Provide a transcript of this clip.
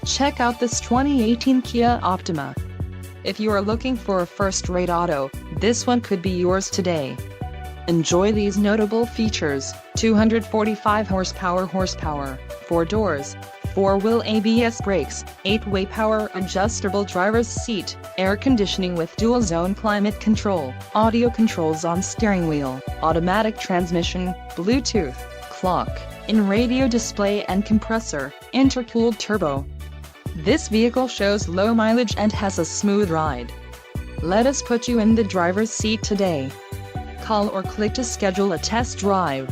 Check out this 2018 Kia Optima. If you are looking for a first-rate auto, this one could be yours today. Enjoy these notable features: 245 horsepower, 4 doors, 4-wheel ABS brakes, 8-way power adjustable driver's seat, air conditioning with dual-zone climate control, audio controls on steering wheel, automatic transmission, Bluetooth, clock, in-radio display and compressor, intercooled turbo. This vehicle shows low mileage and has a smooth ride. Let us put you in the driver's seat today. Call or click to schedule a test drive.